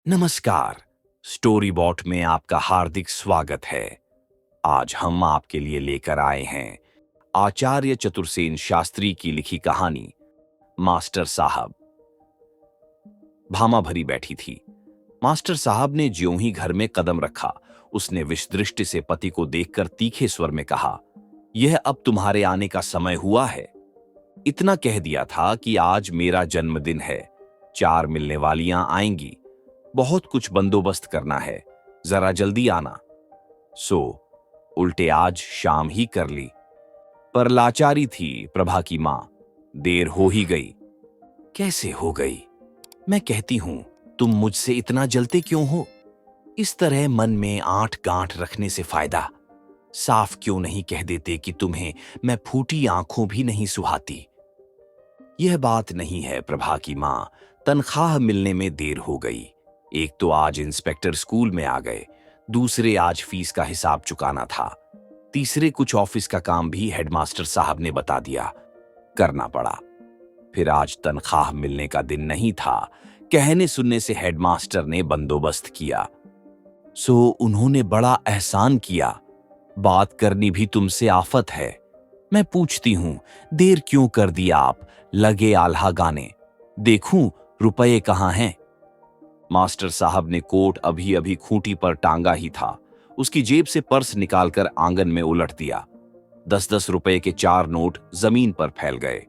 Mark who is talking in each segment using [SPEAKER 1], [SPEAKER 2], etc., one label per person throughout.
[SPEAKER 1] नमस्कार। Story bot में आपका हार्दिक स्वागत है। आज हम आपके लिए लेकर आए हैं आचार्य चतुर्सेन शास्त्री की लिखी कहानी मास्टर साहब। भामा भरी बैठी थी। मास्टर साहब ने ज्यों ही घर में कदम रखा, उसने विषदृष्टि से पति को देखकर तीखे स्वर में कहा, यह अब तुम्हारे आने का समय हुआ है। इतना कह दिया था कि आज मेरा जन्मदिन है, 4 मिलने वालियां आएंगी, बहुत कुछ बंदोबस्त करना है, जरा जल्दी आना। सो उल्टे आज शाम ही कर ली। पर लाचारी थी प्रभा की मां, देर हो ही गई। कैसे हो गई? मैं कहती हूं, तुम मुझसे इतना जलते क्यों हो? इस तरह मन में आंट गांठ रखने से फायदा। साफ क्यों नहीं कह देते कि तुम्हें मैं फूटी आंखों भी नहीं सुहाती? यह बात नहीं है प्रभा की मां, तनख्वाह मिलने में देर हो गई। एक तो आज इंस्पेक्टर स्कूल में आ गए, दूसरे आज फीस का हिसाब चुकाना था, तीसरे कुछ ऑफिस का काम भी हेडमास्टर साहब ने बता दिया, करना पड़ा। फिर आज तनख्वाह मिलने का दिन नहीं था, कहने सुनने से हेडमास्टर ने बंदोबस्त किया। सो उन्होंने बड़ा एहसान किया। बात करनी भी तुमसे आफत है। मैं पूछती हूं, देर क्यों कर दिया आप? लगे आल्हा गाने। देखूं रुपए कहां हैं? मास्टर साहब ने कोट अभी अभी खूंटी पर टांगा ही था, उसकी जेब से पर्स निकालकर आंगन में उलट दिया। 10-10 रुपए के 4 नोट जमीन पर फैल गए।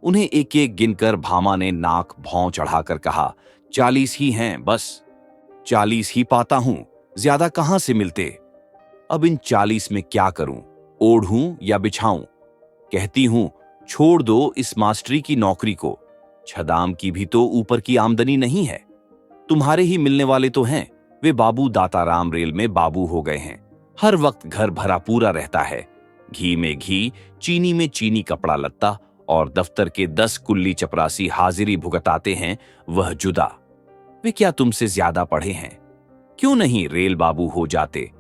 [SPEAKER 1] उन्हें एक एक गिनकर भामा ने नाक भौं चढ़ाकर कहा, 40 ही हैं बस। 40 ही पाता हूं, ज्यादा कहां से मिलते? अब इन 40 में क्या करूं? ओढ़ूं या बिछाऊं? कहती हूं, छोड़ दो इस मास्टरी की नौकरी को। छदाम की भी तो ऊपर की आमदनी नहीं है। तुम्हारे ही मिलने वाले तो हैं, वे बाबू दाताराम रेल में बाबू हो गए हैं। हर वक्त घर भरा पूरा रहता है, घी में घी, चीनी में चीनी, कपड़ा लत्ता और दफ्तर के 10 कुल्ली चपरासी हाजिरी भुगताते हैं, वह जुदा। वे क्या तुमसे ज्यादा पढ़े हैं? क्यों नहीं रेल बाबू हो जाते?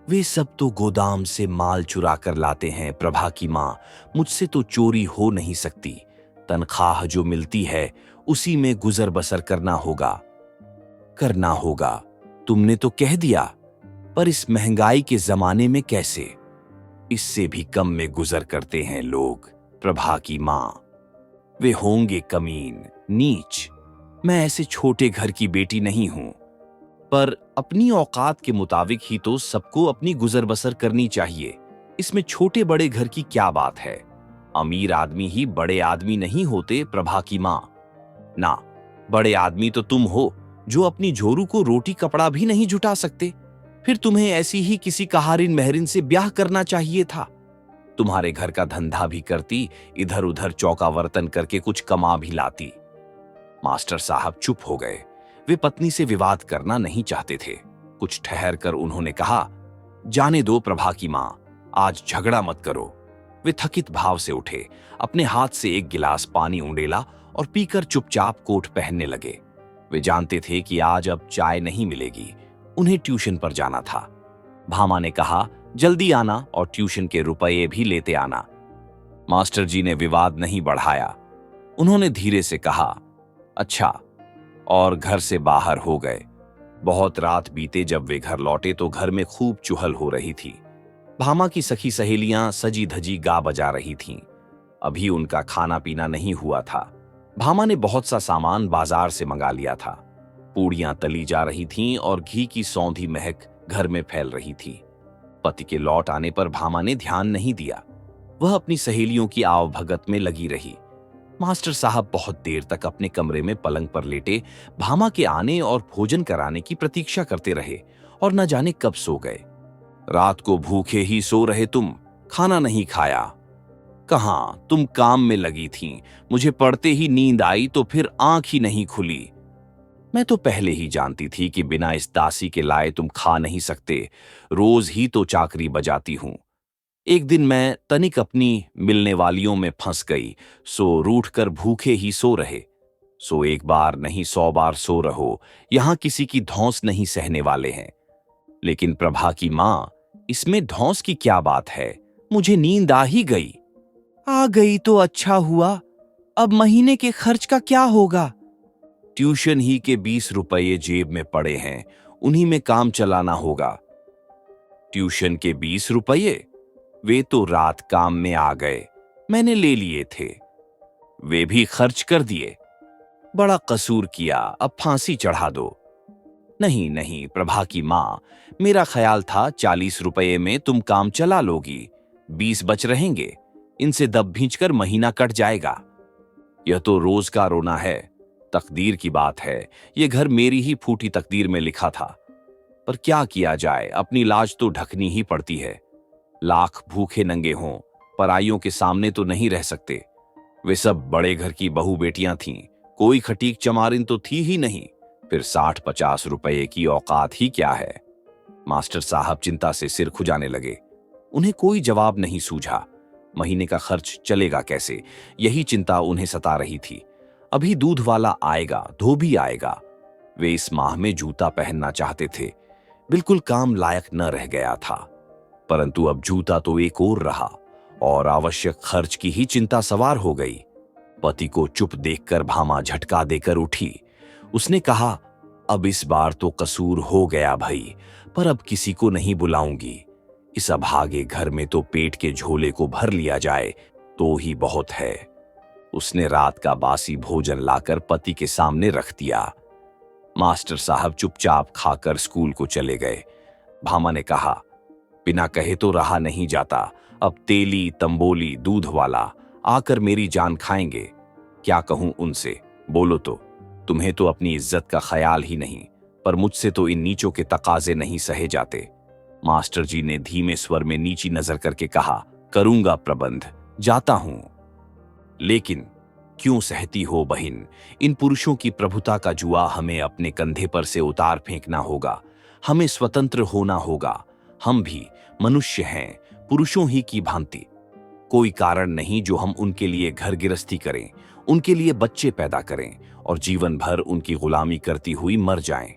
[SPEAKER 1] वे सब तो गोदाम से माल चुरा कर लाते हैं प्रभा की मां, मुझसे तो चोरी हो नहीं सकती। तनख्वाह जो मिलती है उसी में गुजर बसर करना होगा। तुमने तो कह दिया, पर इस महंगाई के जमाने में कैसे? इससे भी कम में गुजर करते हैं लोग प्रभा की मां। वे होंगे कमीन, नीच। मैं ऐसे छोटे घर की बेटी नहीं हूं, पर अपनी औकात के मुताबिक ही तो सबको अपनी गुजर बसर करनी चाहिए। इसमें छोटे बड़े घर की क्या बात है? अमीर आदमी ही बड़े आदमी नहीं होते प्रभा की मां। ना, बड़े आदमी तो तुम हो जो अपनी झोरू को रोटी कपड़ा भी नहीं जुटा सकते। फिर तुम्हें ऐसी ही किसी कहारिन महरिन से ब्याह करना चाहिए था। तुम्हारे घर का धंधा भी करती, इधर उधर चौका वर्तन करके कुछ कमा भी लाती। मास्टर साहब चुप हो गए। वे पत्नी से विवाद करना नहीं चाहते थे। कुछ ठहर कर उन्होंने कहा, जाने दो प्रभा की मां, आज झगड़ा मत करो। वे थकित भाव से उठे, अपने हाथ से एक गिलास पानी उंडेला और पीकर चुपचाप कोट पहनने लगे। वे जानते थे कि आज अब चाय नहीं मिलेगी, उन्हें ट्यूशन पर जाना था। भामा ने कहा, जल्दी आना और ट्यूशन के रुपए भी लेते आना। मास्टर जी ने विवाद नहीं बढ़ाया। उन्होंने धीरे से कहा, अच्छा, और घर से बाहर हो गए। बहुत रात बीते जब वे घर लौटे तो घर में खूब चुहल हो रही थी। भामा की सखी सहेलियां सजी धजी गा बजा रही थीं। अभी उनका खाना पीना नहीं हुआ था। भामा ने बहुत सा सामान बाजार से मंगा लिया था। पूड़ियां तली जा रही थीं और घी की सौंधी महक घर में फैल रही थी। पति के लौट आने पर भामा ने ध्यान नहीं दिया। वह अपनी सहेलियों की आवभगत में लगी रही। मास्टर साहब बहुत देर तक अपने कमरे में पलंग पर लेटे भामा के आने और भोजन कराने की प्रतीक्षा करते रहे और न जाने कब सो गए। रात को भूखे ही सो रहे तुम, खाना नहीं खाया? कहां, तुम काम में लगी थीं। मुझे पड़ते ही नींद आई तो फिर आंख ही नहीं खुली। मैं तो पहले ही जानती थी कि बिना इस दासी के लाए तुम खा नहीं सकते। रोज ही तो चाकरी बजाती हूं। एक दिन मैं तनिक अपनी मिलने वालियों में फंस गई, सो रूठ कर भूखे ही सो रहे। सो एक बार नहीं 100 बार सो रहो, यहां किसी की धौंस नहीं सहने वाले हैं। लेकिन प्रभा की मां, इसमें धौंस की क्या बात है? मुझे नींद आ ही गई। आ गई तो अच्छा हुआ, अब महीने के खर्च का क्या होगा? ट्यूशन ही के 20 रुपये जेब में पड़े हैं, उन्हीं में काम चलाना होगा। ट्यूशन के 20 रुपये? वे तो रात काम में आ गए, मैंने ले लिए थे, वे भी खर्च कर दिए। बड़ा कसूर किया, अब फांसी चढ़ा दो। नहीं नहीं प्रभा की मां, मेरा ख्याल था 40 रुपये में तुम काम चला लोगी, 20 बच रहेंगे, इनसे दब भींच कर महीना कट जाएगा। यह तो रोज का रोना है, तकदीर की बात है, यह घर मेरी ही फूटी तकदीर में लिखा था। पर क्या किया जाए, अपनी लाज तो ढकनी ही पड़ती है। लाख भूखे नंगे हों, पराइयों के सामने तो नहीं रह सकते। वे सब बड़े घर की बहू बेटियां थीं, कोई खटीक चमारिन तो थी ही नहीं, फिर 60-50 रुपये की औकात ही क्या है। मास्टर साहब चिंता से सिर खुजाने लगे। उन्हें कोई जवाब नहीं सूझा। महीने का खर्च चलेगा कैसे, यही चिंता उन्हें सता रही थी। अभी दूध वाला आएगा, धोबी आएगा। वे इस माह में जूता पहनना चाहते थे, बिल्कुल काम लायक न रह गया था। परंतु अब जूता तो एक और रहा और आवश्यक खर्च की ही चिंता सवार हो गई। पति को चुप देखकर भामा झटका देकर उठी। उसने कहा, अब इस बार तो कसूर हो गया भाई, पर अब किसी को नहीं बुलाऊंगी। इस अभागे घर में तो पेट के झोले को भर लिया जाए तो ही बहुत है। उसने रात का बासी भोजन लाकर पति के सामने रख दिया। मास्टर साहब चुपचाप खाकर स्कूल को चले गए। भामा ने कहा, बिना कहे तो रहा नहीं जाता, अब तेली तंबोली दूध वाला आकर मेरी जान खाएंगे। क्या कहूं उनसे, बोलो तो। तुम्हें तो अपनी इज्जत का ख्याल ही नहीं, पर मुझसे तो इन नीचों के तकाजे नहीं सहे जाते। मास्टर जी ने धीमे स्वर में नीची नजर करके कहा, करूंगा प्रबंध, जाता हूं। लेकिन क्यों सहती हो बहिन, इन पुरुषों की प्रभुता का जुआ हमें अपने कंधे पर से उतार फेंकना होगा। हमें स्वतंत्र होना होगा। हम भी मनुष्य हैं, पुरुषों ही की भांति। कोई कारण नहीं जो हम उनके लिए घर गिरस्ती करें, उनके लिए बच्चे पैदा करें और जीवन भर उनकी गुलामी करती हुई मर जाएं।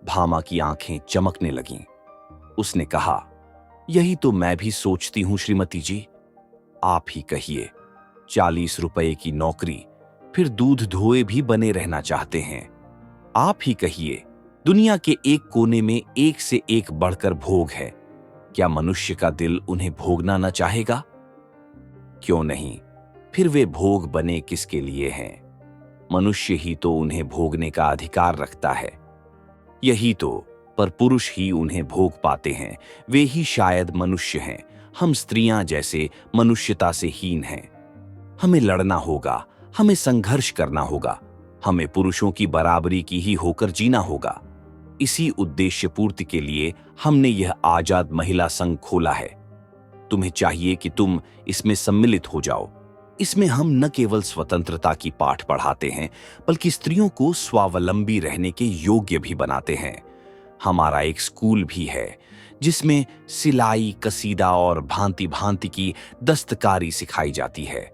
[SPEAKER 1] भामा की आंखें चमकने लगीं। उसने कहा, यही तो मैं भी सोचती हूं श्रीमती जी। आप ही कहिए, 40 रुपए की नौकरी, फिर दूध धोए भी बने रहना चाहते हैं। आप ही कहिए, दुनिया के एक कोने में एक से एक बढ़कर भोग है, क्या मनुष्य का दिल उन्हें भोगना न चाहेगा? क्यों नहीं, फिर वे भोग बने किसके लिए हैं? मनुष्य ही तो उन्हें भोगने का अधिकार रखता है। यही तो, पर पुरुष ही उन्हें भोग पाते हैं, वे ही शायद मनुष्य हैं। हम स्त्रियां जैसे मनुष्यता से हीन हैं। हमें लड़ना होगा, हमें संघर्ष करना होगा, हमें पुरुषों की बराबरी की ही होकर जीना होगा। इसी उद्देश्य पूर्ति के लिए हमने यह आजाद महिला संघ खोला है। तुम्हें चाहिए कि तुम इसमें सम्मिलित हो जाओ। इसमें हम न केवल स्वतंत्रता की पाठ पढ़ाते हैं, बल्कि स्त्रियों को स्वावलंबी रहने के योग्य भी बनाते हैं। हमारा एक स्कूल भी है जिसमें सिलाई, कसीदा और भांति भांति की दस्तकारी सिखाई जाती है।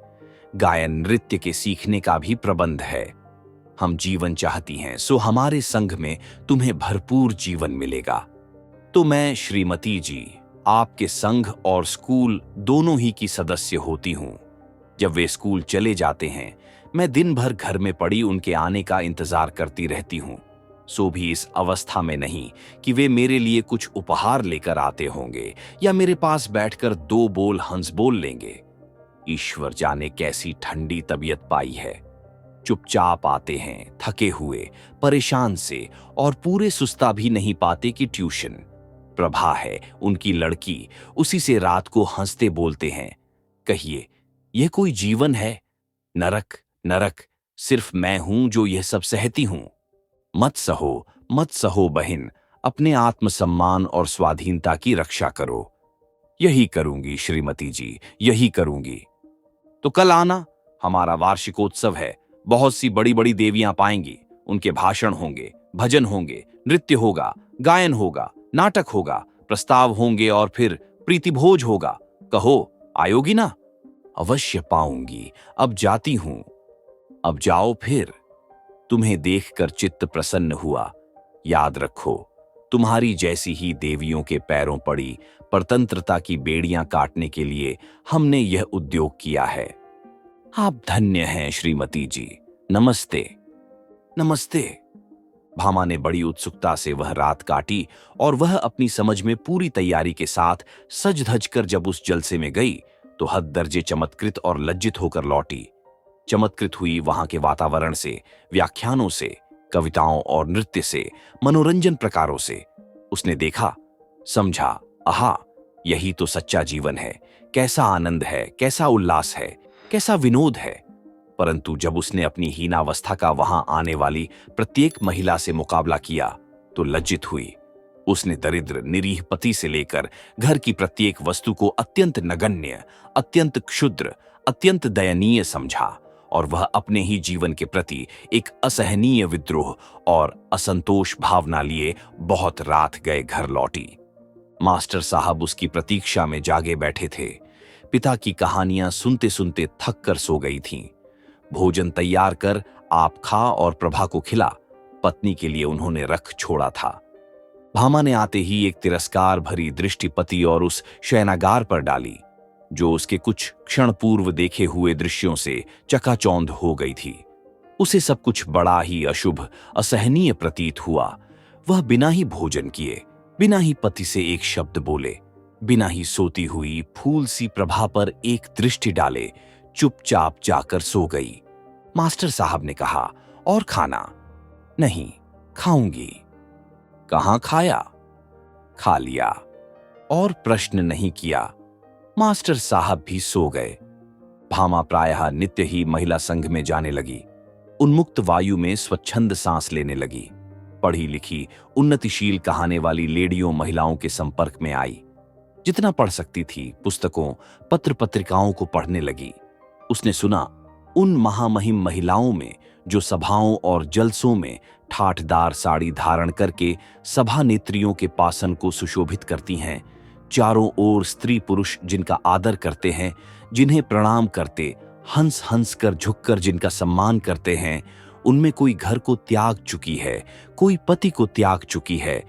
[SPEAKER 1] गायन, नृत्य के सीखने का भी प्रबंध है। हम जीवन चाहती हैं, सो हमारे संघ में तुम्हें भरपूर जीवन मिलेगा। तो मैं श्रीमती जी आपके संघ और स्कूल दोनों ही की सदस्य होती हूं। जब वे स्कूल चले जाते हैं, मैं दिन भर घर में पड़ी उनके आने का इंतजार करती रहती हूं। सो भी इस अवस्था में नहीं कि वे मेरे लिए कुछ उपहार लेकर आते होंगे या मेरे पास बैठकर 2 बोल हंस बोल लेंगे। ईश्वर जाने कैसी ठंडी तबीयत पाई है। चुपचाप आते हैं, थके हुए, परेशान से, और पूरे सुस्ता भी नहीं पाते कि ट्यूशन। प्रभा है उनकी लड़की, उसी से रात को हंसते बोलते हैं। कहिए, यह कोई जीवन है? नरक नरक सिर्फ मैं हूं जो यह सब सहती हूं। मत सहो बहन, अपने आत्मसम्मान और स्वाधीनता की रक्षा करो। यही करूंगी श्रीमती जी, यही करूंगी। तो कल आना, हमारा वार्षिकोत्सव है। बहुत सी बड़ी बड़ी देवियां पाएंगी, उनके भाषण होंगे, भजन होंगे, नृत्य होगा, गायन होगा, नाटक होगा, प्रस्ताव होंगे और फिर प्रीतिभोज होगा। कहो, आयोगी ना? अवश्य पाऊंगी, अब जाती हूं। अब जाओ फिर। तुम्हें देखकर चित्त प्रसन्न हुआ। याद रखो, तुम्हारी जैसी ही देवियों के पैरों पड़ी परतंत्रता की बेड़ियां काटने के लिए हमने यह उद्योग किया है। आप धन्य हैं श्रीमती जी। नमस्ते। नमस्ते। भामा ने बड़ी उत्सुकता से वह रात काटी और वह अपनी समझ में पूरी तैयारी के साथ सज धज कर जब उस जलसे में गई तो हद दर्जे चमत्कृत और लज्जित होकर लौटी। चमत्कृत हुई वहां के वातावरण से, व्याख्यानों से, कविताओं और नृत्य से, मनोरंजन प्रकारों से। उसने देखा, समझा, आहा, यही तो सच्चा जीवन है। कैसा आनंद है, कैसा उल्लास है, कैसा विनोद है। परंतु जब उसने अपनी हीनावस्था का वहां आने वाली प्रत्येक महिला से मुकाबला किया तो लज्जित हुई। उसने दरिद्र निरीह पति से लेकर घर की प्रत्येक वस्तु को अत्यंत नगण्य, अत्यंत क्षुद्र, अत्यंत दयनीय समझा और वह अपने ही जीवन के प्रति एक असहनीय विद्रोह और असंतोष भावना लिए बहुत रात गए घर लौटी। मास्टर साहब उसकी प्रतीक्षा में जागे बैठे थे। पिता की कहानियां सुनते सुनते थक कर सो गई थीं। भोजन तैयार कर आप खा और प्रभा को खिला, पत्नी के लिए उन्होंने रख छोड़ा था। भामा ने आते ही एक तिरस्कार भरी दृष्टि पति और उस शयनागार पर डाली जो उसके कुछ क्षण पूर्व देखे हुए दृश्यों से चकाचौंध हो गई थी। उसे सब कुछ बड़ा ही अशुभ, असहनीय प्रतीत हुआ। वह बिना ही भोजन किए, बिना ही पति से एक शब्द बोले, बिना ही सोती हुई फूल सी प्रभा पर एक दृष्टि डाले चुपचाप जाकर सो गई। मास्टर साहब ने कहा, और खाना? नहीं, खाऊंगी। कहां खाया? खा लिया। और प्रश्न नहीं किया। मास्टर साहब भी सो गए। भामा प्रायः नित्य ही महिला संघ में जाने लगी। उन्मुक्त वायु में स्वच्छंद सांस लेने लगी। पढ़ी लिखी, उन्नतिशील कहाने वाली लेडियों महिलाओं के संपर्क में आई। जितना पढ़ सकती थी पुस्तकों, पत्र पत्रिकाओं को पढ़ने लगी। उसने सुना उन महामहिम महिलाओं में जो सभाओं और जलसों में ठाठदार साड़ी धारण करके सभा नेत्रियों के पासन को सुशोभित करती हैं, चारों ओर स्त्री पुरुष जिनका आदर करते हैं, जिन्हें प्रणाम करते, हंस हंस कर झुककर जिनका सम्मान करते हैं, उनमें कोई घर को त्याग चुकी है, कोई पति को त्याग चुकी है,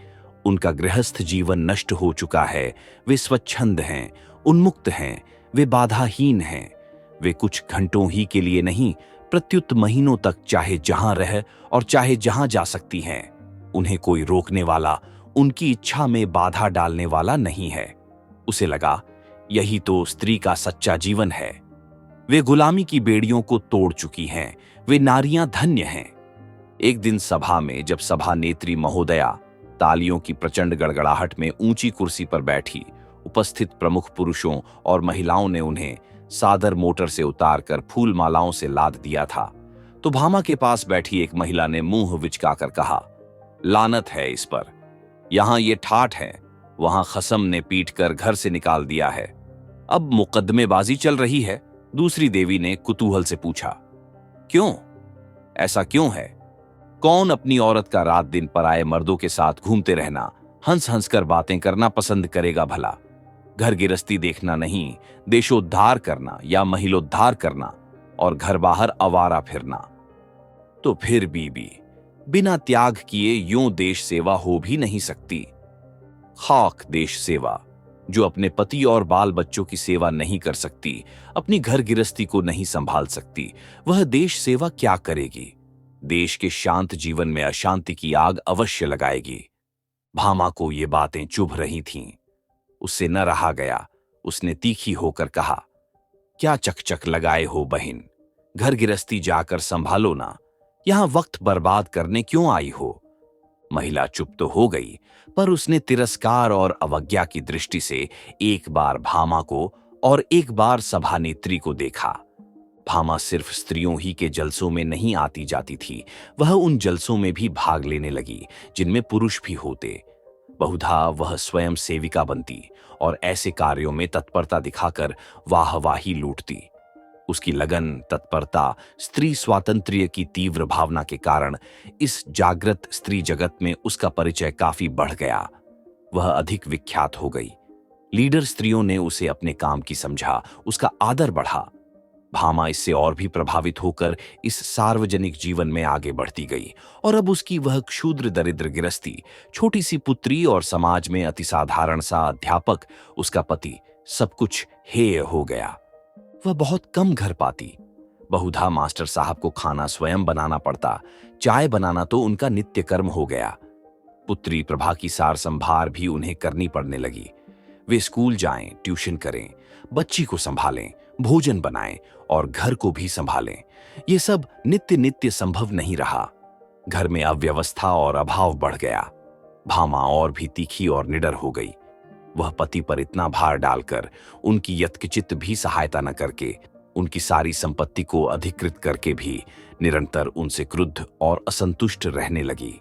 [SPEAKER 1] उनका गृहस्थ जीवन नष्ट हो चुका है, वे स्वच्छंद हैं, उन्मुक्त हैं, वे बाधाहीन हैं। वे कुछ घंटों ही के लिए नहीं, प्रत्युत महीनों तक चाहे जहां रह और चाहे जहां जा सकती हैं। उन्हें कोई रोकने वाला, उनकी इच्छा में बाधा डालने वाला नहीं है। उसे लगा, यही तो स्त्री का सच्चा जीवन है। वे गुलामी की बेड़ियों को तोड़ चुकी हैं, वे नारियां धन्य हैं। एक दिन सभा में जब सभा नेत्री महोदया तालियों की प्रचंड गड़गड़ाहट में ऊंची कुर्सी पर बैठी, उपस्थित प्रमुख पुरुषों और महिलाओं ने उन्हें सादर मोटर से उतारकर फूल मालाओं से लाद दिया था, तो भामा के पास बैठी एक महिला ने मुंह विचकाकर कहा, लानत है इस पर। यहां ये ठाठ है, वहां खसम ने पीट कर घर से निकाल दिया है। अब मुकदमेबाजी चल रही है। दूसरी देवी ने कुतूहल से पूछा, क्यों? ऐसा क्यों है? कौन अपनी औरत का रात दिन पराये मर्दों के साथ घूमते रहना, हंस हंस कर बातें करना पसंद करेगा भला? घर गिरस्ती देखना नहीं, देशोद्धार करना या महिलोद्धार करना और घर बाहर आवारा फिरना। तो फिर बीबी, बिना त्याग किए यूं देश सेवा हो भी नहीं सकती। खाक देश सेवा, जो अपने पति और बाल बच्चों की सेवा नहीं कर सकती, अपनी घर गिरस्ती को नहीं संभाल सकती, वह देश सेवा क्या करेगी? देश के शांत जीवन में अशांति की आग अवश्य लगाएगी। भामा को ये बातें चुभ रही थीं। उससे न रहा गया। उसने तीखी होकर कहा, क्या चकचक लगाए हो बहन? घर गिरस्ती जाकर संभालो ना, यहां वक्त बर्बाद करने क्यों आई हो? महिला चुप तो हो गई, पर उसने तिरस्कार और अवज्ञा की दृष्टि से एक बार भामा को और एक बार सभानेत्री को देखा। भामा सिर्फ स्त्रियों ही के जलसों में नहीं आती जाती थी, वह उन जलसों में भी भाग लेने लगी जिनमें पुरुष भी होते। बहुधा वह स्वयं सेविका बनती और ऐसे कार्यों में तत्परता दिखाकर वाहवाही लूटती। उसकी लगन, तत्परता, स्त्री स्वातंत्र्य की तीव्र भावना के कारण इस जागृत स्त्री जगत में उसका परिचय काफी बढ़ गया। वह अधिक विख्यात हो गई। लीडर स्त्रियों ने उसे अपने काम की समझा, उसका आदर बढ़ा। भामा इससे और भी प्रभावित होकर इस सार्वजनिक जीवन में आगे बढ़ती गई और अब उसकी वह क्षुद्र दरिद्र गिरस्ती, छोटी सी पुत्री और समाज में अतिसाधारण सा अध्यापक, उसका पति, सब कुछ हेय हो गया। वह बहुत कम घर पाती। बहुधा मास्टर साहब को खाना स्वयं बनाना पड़ता, चाय बनाना तो उनका नित्य कर्म हो गया। पुत्री प्रभा की सार संभार भी उन्हें करनी पड़ने लगी। वे स्कूल जाएं, ट्यूशन करें, बच्ची को संभालें, भोजन बनाएं और घर को भी संभालें। ये सब नित्य नित्य संभव नहीं रहा। घर में अव्यवस्था और अभाव बढ़ गया। भामा और भी तीखी और निडर हो गई। वह पति पर इतना भार डालकर, उनकी यत्किंचित भी सहायता न करके, उनकी सारी संपत्ति को अधिकृत करके भी निरंतर उनसे क्रुद्ध और असंतुष्ट रहने लगी।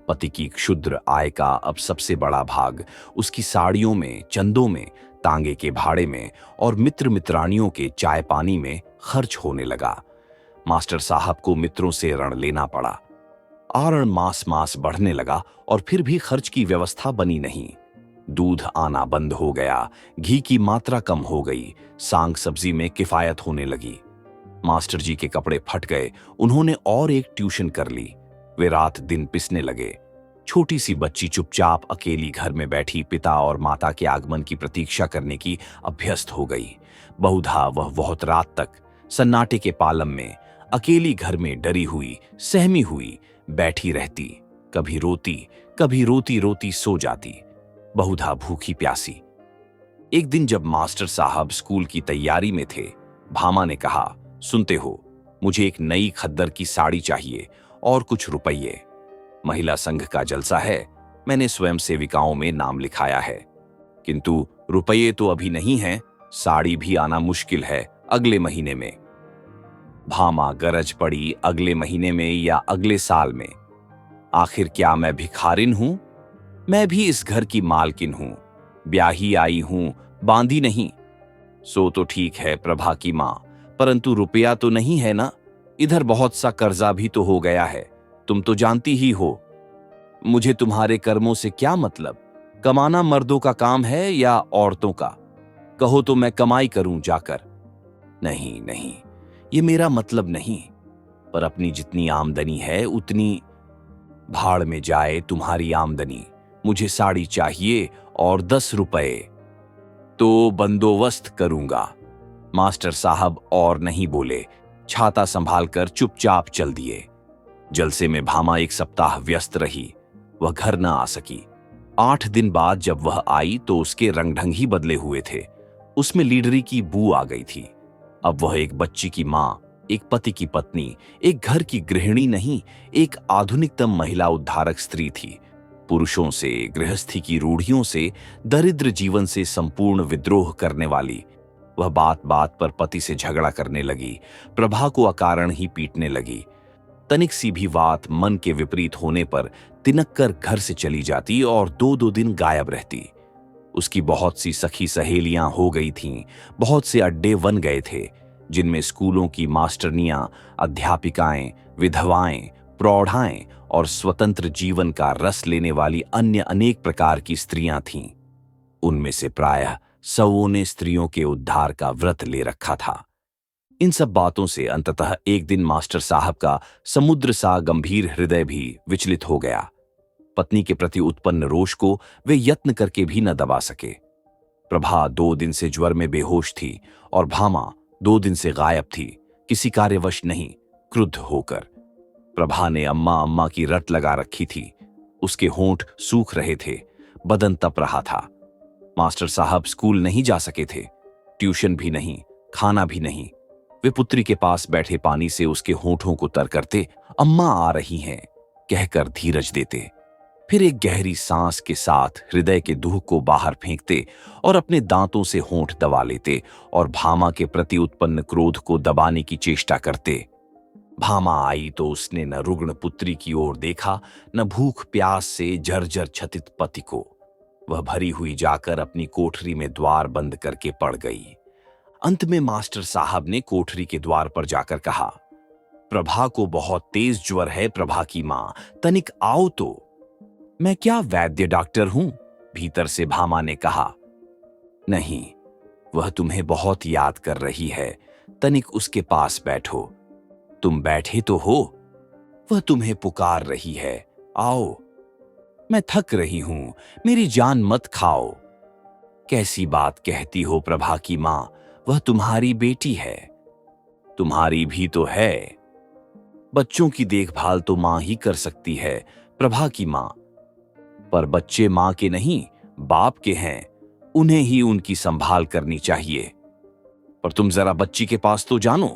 [SPEAKER 1] पति की क्षुद्र आय का अब सबसे बड़ा भाग उसकी साड़ियों में, चंदों में, तांगे के भाड़े में और मित्र मित्रानियों के चाय पानी में खर्च होने लगा। मास्टर साहब को मित्रों से ऋण लेना पड़ा। आरण मास मास बढ़ने लगा और फिर भी खर्च की व्यवस्था बनी नहीं। दूध आना बंद हो गया, घी की मात्रा कम हो गई, सांग सब्जी में किफायत होने लगी। मास्टर जी के कपड़े फट गए। उन्होंने और एक ट्यूशन कर ली। वे रात दिन पिसने लगे। छोटी सी बच्ची चुपचाप अकेली घर में बैठी पिता और माता के आगमन की प्रतीक्षा करने की अभ्यस्त हो गई। बहुधा वह बहुत रात तक सन्नाटे के पालम में अकेली घर में डरी हुई, सहमी हुई बैठी रहती। कभी रोती रोती सो जाती, बहुधा भूखी प्यासी। एक दिन जब मास्टर साहब स्कूल की तैयारी में थे, भामा ने कहा, सुनते हो, मुझे एक नई खद्दर की साड़ी चाहिए और कुछ रुपये। महिला संघ का जलसा है, मैंने स्वयं सेविकाओं में नाम लिखाया है, किंतु रुपये तो अभी नहीं हैं, साड़ी भी आना मुश्किल है, अगले महीने में। भामा गरज पड़ी, अगले महीने में या अगले साल में? आखिर क्या मैं भिखारिन हूं? मैं भी इस घर की मालकिन हूं, ब्याही आई हूं, बांधी नहीं। सो तो ठीक है प्रभा की मां, परंतु रुपया तो नहीं है ना। इधर बहुत सा कर्जा भी तो हो गया है, तुम तो जानती ही हो। मुझे तुम्हारे कर्मों से क्या मतलब? कमाना मर्दों का काम है या औरतों का? कहो तो मैं कमाई करूं जाकर। नहीं नहीं, ये मेरा मतलब नहीं, पर अपनी जितनी आमदनी है उतनी। भाड़ में जाए तुम्हारी आमदनी, मुझे साड़ी चाहिए और 10 रुपए। तो बंदोबस्त करूंगा। मास्टर साहब और नहीं बोले, छाता संभालकर चुपचाप चल दिए। जलसे में भामा एक सप्ताह व्यस्त रही। वह घर न आ सकी। 8 दिन बाद जब वह आई तो उसके रंग ढंग ही बदले हुए थे। उसमें लीडरी की बू आ गई थी। अब वह एक बच्ची की मां, एक पति की पत्नी, एक घर की गृहिणी नहीं, एक आधुनिकतम महिला उद्धारक स्त्री थी। पुरुषों से, गृहस्थी की रूढ़ियों से, दरिद्र जीवन से संपूर्ण विद्रोह करने वाली। वह बात बात पर पति से झगड़ा करने लगी, प्रभा को अकारण ही पीटने लगी। तनिक सी भी बात मन के विपरीत होने पर तिनक कर घर से चली जाती और 2-2 दिन गायब रहती। उसकी बहुत सी सखी सहेलियां हो गई थीं, बहुत से अड्डे बन गए थे, जिनमें स्कूलों की मास्टरनियां, अध्यापिकाएं, विधवाएं, प्रौढ़ाएं और स्वतंत्र जीवन का रस लेने वाली अन्य अनेक प्रकार की स्त्रियां थीं। उनमें से प्रायः 100 ने स्त्रियों के उद्धार का व्रत ले रखा था। इन सब बातों से अंततः एक दिन मास्टर साहब का समुद्र सा गंभीर हृदय भी विचलित हो गया। पत्नी के प्रति उत्पन्न रोष को वे यत्न करके भी न दबा सके। प्रभा 2 दिन से ज्वर में बेहोश थी और भामा 2 दिन से गायब थी, किसी कार्यवश नहीं, क्रुद्ध होकर। प्रभा ने अम्मा अम्मा की रट लगा रखी थी। उसके होंठ सूख रहे थे, बदन तप रहा था। मास्टर साहब स्कूल नहीं जा सके थे, ट्यूशन भी नहीं, खाना भी नहीं। वे पुत्री के पास बैठे पानी से उसके होंठों को तर करते, अम्मा आ रही हैं कहकर धीरज देते। फिर एक गहरी सांस के साथ हृदय के दुख को बाहर फेंकते और अपने दांतों से होंठ दबा लेते और भामा के प्रति उत्पन्न क्रोध को दबाने की चेष्टा करते। भामा आई तो उसने न रुग्ण पुत्री की ओर देखा, न भूख प्यास से जर्जर छतित पति को। वह भरी हुई जाकर अपनी कोठरी में द्वार बंद करके पड़ गई। अंत में मास्टर साहब ने कोठरी के द्वार पर जाकर कहा, प्रभा को बहुत तेज ज्वर है प्रभा की मां, तनिक आओ तो। मैं क्या वैद्य डॉक्टर हूं? भीतर से भामा ने कहा। नहीं, वह तुम्हें बहुत याद कर रही है, तनिक उसके पास बैठो। तुम बैठे तो हो, वह तुम्हें पुकार रही है, आओ। मैं थक रही हूं, मेरी जान मत खाओ। कैसी बात कहती हो प्रभा की मां, वह तुम्हारी बेटी है। तुम्हारी भी तो है। बच्चों की देखभाल तो मां ही कर सकती है, प्रभा की मां। पर बच्चे मां के नहीं, बाप के हैं, उन्हें ही उनकी संभाल करनी चाहिए। पर तुम जरा बच्ची के पास तो जानो।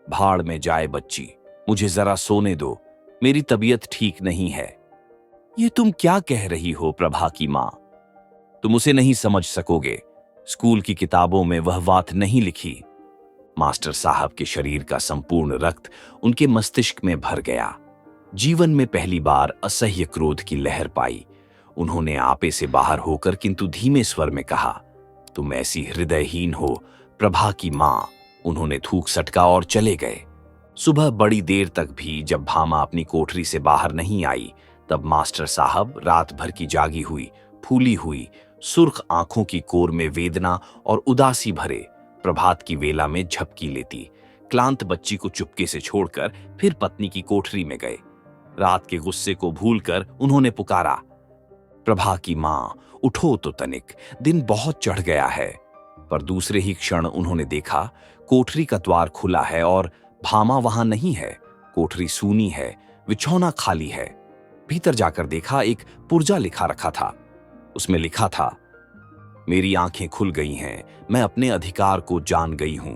[SPEAKER 1] भाड़ में जाए बच्ची, मुझे जरा सोने दो, मेरी तबीयत ठीक नहीं है। ये तुम क्या कह रही हो प्रभा की मां? तुम उसे नहीं समझ सकोगे। स्कूल की किताबों में वह बात नहीं लिखी। मास्टर साहब के शरीर का संपूर्ण रक्त उनके मस्तिष्क में भर गया। जीवन में पहली बार असह्य क्रोध की लहर पाई। उन्होंने आपे से बाहर होकर किंतु धीमे स्वर में कहा, तुम ऐसी हृदयहीन हो प्रभा की मां। उन्होंने थूक सटका और चले गए। सुबह बड़ी देर तक भी जब भामा अपनी कोठरी से बाहर नहीं आई, तब मास्टर साहब रात भर की जागी हुई, फूली हुई, सुर्ख आंखों की कोर में वेदना और उदासी भरे प्रभात की वेला में झपकी लेती क्लांत बच्ची को चुपके से छोड़कर फिर पत्नी की कोठरी में गए। रात के गुस्से को भूलकर उन्होंने पुकारा, प्रभा की मां, उठो तो तनिक, दिन बहुत चढ़ गया है। पर दूसरे ही क्षण उन्होंने देखा कोठरी का द्वार खुला है और भामा वहां नहीं है। कोठरी सूनी है, बिछौना खाली है। भीतर जाकर देखा एक पुर्जा लिखा रखा था। उसमें लिखा था, मेरी आंखें खुल गई हैं, मैं अपने अधिकार को जान गई हूं।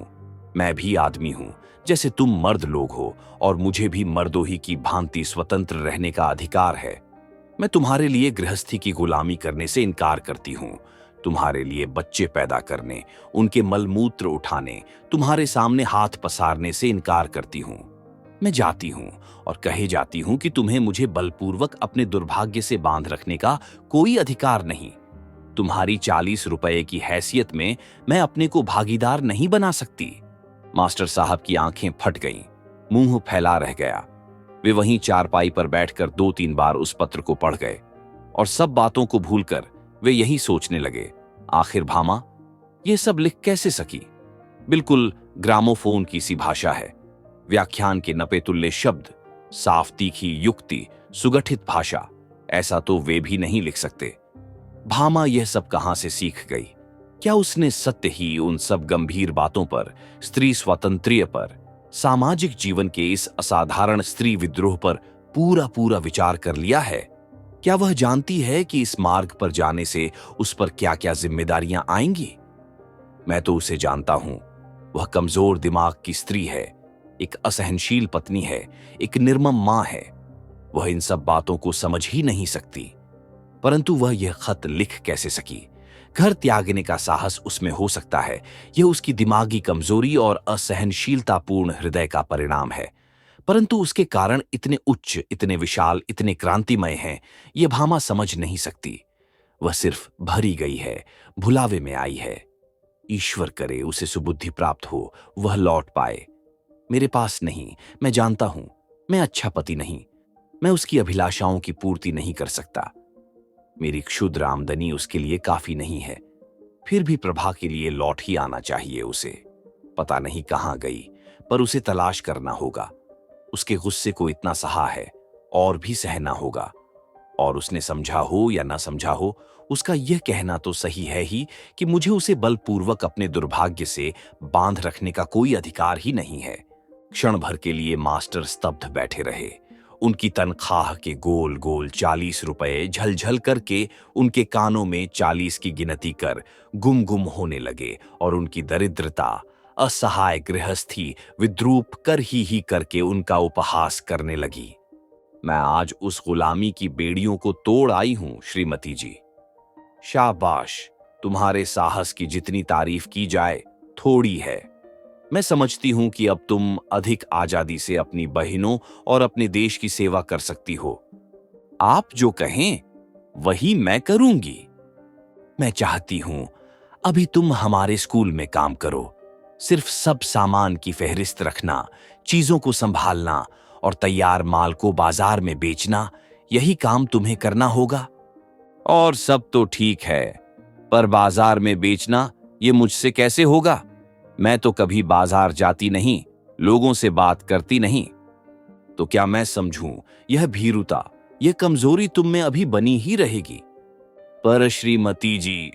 [SPEAKER 1] मैं भी आदमी हूं, जैसे तुम मर्द लोग हो, और मुझे भी मर्दों की भांति स्वतंत्र रहने का अधिकार है। मैं तुम्हारे लिए गृहस्थी की गुलामी करने से इनकार करती हूं। तुम्हारे लिए बच्चे पैदा करने, उनके मलमूत्र उठाने, तुम्हारे सामने हाथ पसारने से इनकार करती हूं। मैं जाती हूं और कहे जाती हूं कि तुम्हें मुझे बलपूर्वक अपने दुर्भाग्य से बांध रखने का कोई अधिकार नहीं। तुम्हारी 40 रुपए की हैसियत में मैं अपने को भागीदार नहीं बना सकती। मास्टर साहब की आंखें फट गईं, मुंह फैला रह गया। वे वहीं चारपाई पर बैठकर 2-3 बार उस पत्र को पढ़ गए और सब बातों को भूलकर वे यही सोचने लगे, आखिर भामा ये सब लिख कैसे सकी? बिल्कुल ग्रामोफोन की सी भाषा है, व्याख्यान के नपे तुल्य शब्द, साफ तीखी युक्ति, सुगठित भाषा। ऐसा तो वे भी नहीं लिख सकते। भामा यह सब कहां से सीख गई? क्या उसने सत्य ही उन सब गंभीर बातों पर, स्त्री स्वातंत्र्य पर, सामाजिक जीवन के इस असाधारण स्त्री विद्रोह पर पूरा पूरा विचार कर लिया है? क्या वह जानती है कि इस मार्ग पर जाने से उस पर क्या क्या जिम्मेदारियां आएंगी? मैं तो उसे जानता हूं। वह कमजोर दिमाग की स्त्री है, एक असहनशील पत्नी है, एक निर्मम मां है। वह इन सब बातों को समझ ही नहीं सकती। परंतु वह यह खत लिख कैसे सकी? घर त्यागने का साहस उसमें हो सकता है। यह उसकी दिमागी कमजोरी और असहनशीलतापूर्ण हृदय का परिणाम है। परंतु उसके कारण इतने उच्च, इतने विशाल, इतने क्रांतिमय हैं, यह भामा समझ नहीं सकती। वह सिर्फ भरी गई है, भुलावे में आई है। ईश्वर करे उसे सुबुद्धि प्राप्त हो, वह लौट पाए। मेरे पास नहीं, मैं जानता हूं, मैं अच्छा पति नहीं। मैं उसकी अभिलाषाओं की पूर्ति नहीं कर सकता। मेरी क्षुद्र आमदनी उसके लिए काफी नहीं है। फिर भी प्रभा के लिए लौट ही आना चाहिए उसे। पता नहीं कहां गई, पर उसे तलाश करना होगा। उसके गुस्से को इतना सहा है, और भी सहना होगा। और उसने समझा हो या ना समझा हो, उसका यह कहना तो सही है ही कि मुझे उसे बलपूर्वक अपने दुर्भाग्य से बांध रखने का कोई अधिकार ही नहीं है। क्षण भर के लिए मास्टर स्तब्ध बैठे रहे। उनकी तनख्वाह के गोल गोल 40 रुपए झलझल करके उनके कानों में 40 की गिनती कर गुम गुम होने लगे और उनकी दरिद्रता, असहाय गृहस्थी विद्रूप कर ही करके उनका उपहास करने लगी। मैं आज उस गुलामी की बेड़ियों को तोड़ आई हूं श्रीमती जी। शाबाश, तुम्हारे साहस की जितनी तारीफ की जाए थोड़ी है। मैं समझती हूं कि अब तुम अधिक आजादी से अपनी बहनों और अपने देश की सेवा कर सकती हो। आप जो कहें वही मैं करूंगी। मैं चाहती हूं अभी तुम हमारे स्कूल में काम करो। सिर्फ सब सामान की फहरिस्त रखना, चीजों को संभालना और तैयार माल को बाजार में बेचना, यही काम तुम्हें करना होगा। और सब तो ठीक है, पर बाजार में बेचना ये मुझसे कैसे होगा? मैं तो कभी बाजार जाती नहीं, लोगों से बात करती नहीं। तो क्या मैं समझूं यह भीरुता, यह कमजोरी तुम में अभी बनी ही रहेगी? पर श्रीमती जी,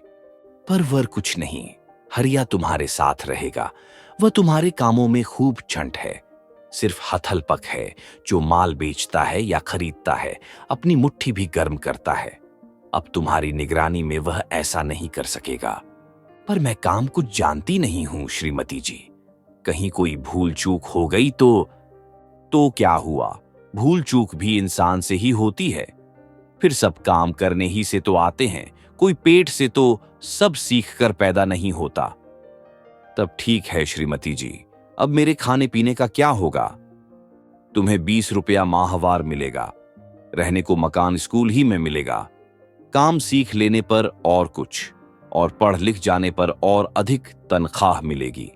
[SPEAKER 1] पर वर कुछ नहीं, हरिया तुम्हारे साथ रहेगा। वह तुम्हारे कामों में खूब छंट है, सिर्फ हथलपक है। जो माल बेचता है या खरीदता है अपनी मुट्ठी भी गर्म करता है। अब तुम्हारी निगरानी में वह ऐसा नहीं कर सकेगा। पर मैं काम कुछ जानती नहीं हूं श्रीमती जी, कहीं कोई भूल चूक हो गई तो क्या हुआ? भूल चूक भी इंसान से ही होती है। फिर सब काम करने ही से तो आते हैं, कोई पेट से तो सब सीख कर पैदा नहीं होता। तब ठीक है श्रीमती जी, अब मेरे खाने पीने का क्या होगा? तुम्हें 20 रुपया माहवार मिलेगा, रहने को मकान स्कूल ही में मिलेगा, काम सीख लेने पर और कुछ, और पढ़ लिख जाने पर और अधिक तनख्वाह मिलेगी।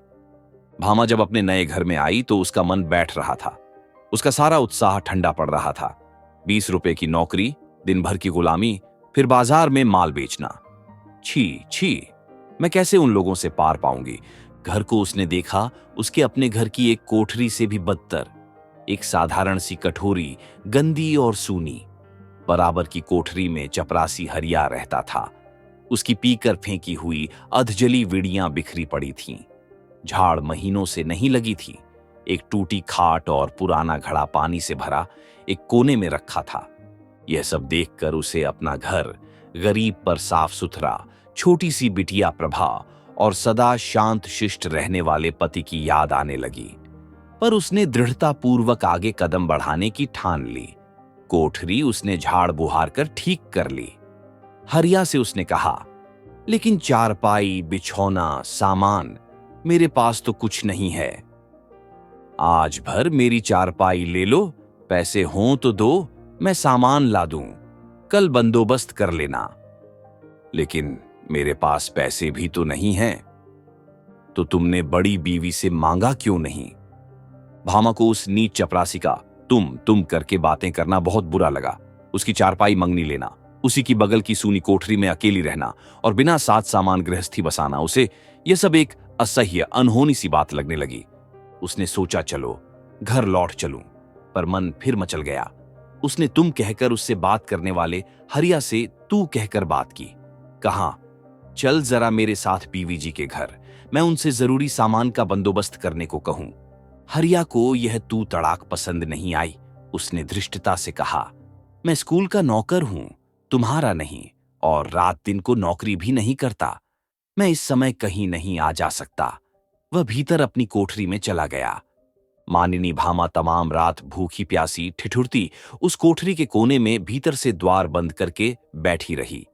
[SPEAKER 1] भामा जब अपने नए घर में आई तो उसका मन बैठ रहा था, उसका सारा उत्साह ठंडा पड़ रहा था। 20 रुपए की नौकरी, दिन भर की गुलामी, फिर बाजार में माल बेचना। छी छी, मैं कैसे उन लोगों से पार पाऊंगी? घर को उसने देखा, उसके अपने घर की एक कोठरी से भी बदतर, एक साधारण सी कठोरी, गंदी और सूनी। बराबर की कोठरी में चपरासी हरिया रहता था। उसकी पीकर फेंकी हुई अधजली विड़ियां बिखरी पड़ी थीं। झाड़ महीनों से नहीं लगी थी। एक टूटी खाट और पुराना घड़ा पानी से भरा एक कोने में रखा था। यह सब देखकर उसे अपना घर, गरीब पर साफ सुथरा, छोटी सी बिटिया प्रभा और सदा शांत शिष्ट रहने वाले पति की याद आने लगी। पर उसने दृढ़ता पूर्वक आगे कदम बढ़ाने की ठान ली। कोठरी उसने झाड़ बुहार कर ठीक कर ली। हरिया से उसने कहा, लेकिन चारपाई, बिछौना, सामान मेरे पास तो कुछ नहीं है। आज भर मेरी चारपाई ले लो, पैसे हों तो दो, मैं सामान ला दूं, कल बंदोबस्त कर लेना। लेकिन मेरे पास पैसे भी तो नहीं हैं। तो तुमने बड़ी बीवी से मांगा क्यों नहीं? भामा को उस नीच चपरासी का तुम करके बातें करना बहुत बुरा लगा। उसकी चारपाई मंगनी लेना, उसी की बगल की सूनी कोठरी में अकेली रहना और बिना साथ सामान गृहस्थी बसाना, उसे यह सब एक असह्य, अनहोनी सी बात लगने लगी। उसने सोचा चलो घर लौट चलूं, पर मन फिर मचल गया। उसने तुम कहकर उससे बात करने वाले हरिया से तू कहकर बात की। कहा, चल जरा मेरे साथ बीवी जी के घर, मैं उनसे जरूरी सामान का बंदोबस्त करने को कहूं। हरिया को यह तू तड़ाक पसंद नहीं आई। उसने धृष्टता से कहा, मैं स्कूल का नौकर हूं, तुम्हारा नहीं, और रात दिन को नौकरी भी नहीं करता। मैं इस समय कहीं नहीं आ जा सकता। वह भीतर अपनी कोठरी में चला गया। मानिनी भामा तमाम रात भूखी प्यासी ठिठुरती उस कोठरी के कोने में भीतर से द्वार बंद करके बैठी रही।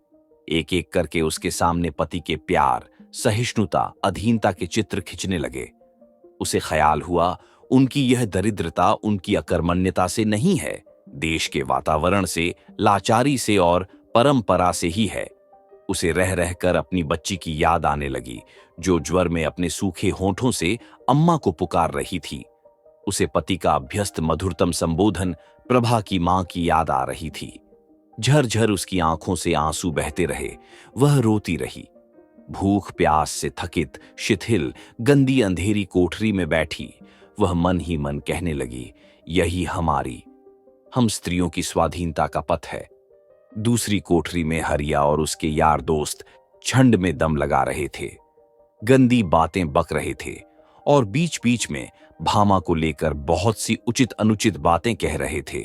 [SPEAKER 1] एक एक करके उसके सामने पति के प्यार, सहिष्णुता, अधीनता के चित्र खिंचने लगे। उसे ख्याल हुआ, उनकी यह दरिद्रता उनकी अकर्मण्यता से नहीं है, देश के वातावरण से, लाचारी से और परंपरा से ही है। उसे रह रहकर अपनी बच्ची की याद आने लगी, जो ज्वर में अपने सूखे होठों से अम्मा को पुकार रही थी। उसे पति का अभ्यस्त मधुरतम संबोधन, प्रभा की मां की याद आ रही थी। झरझर उसकी आंखों से आंसू बहते रहे। वह रोती रही। भूख प्यास से थकित, शिथिल, गंदी अंधेरी कोठरी में बैठी वह मन ही मन कहने लगी, यही हम स्त्रियों की स्वाधीनता का पथ है। दूसरी कोठरी में हरिया और उसके यार दोस्त छंड में दम लगा रहे थे, गंदी बातें बक रहे थे और बीच बीच में भामा को लेकर बहुत सी उचित अनुचित बातें कह रहे थे।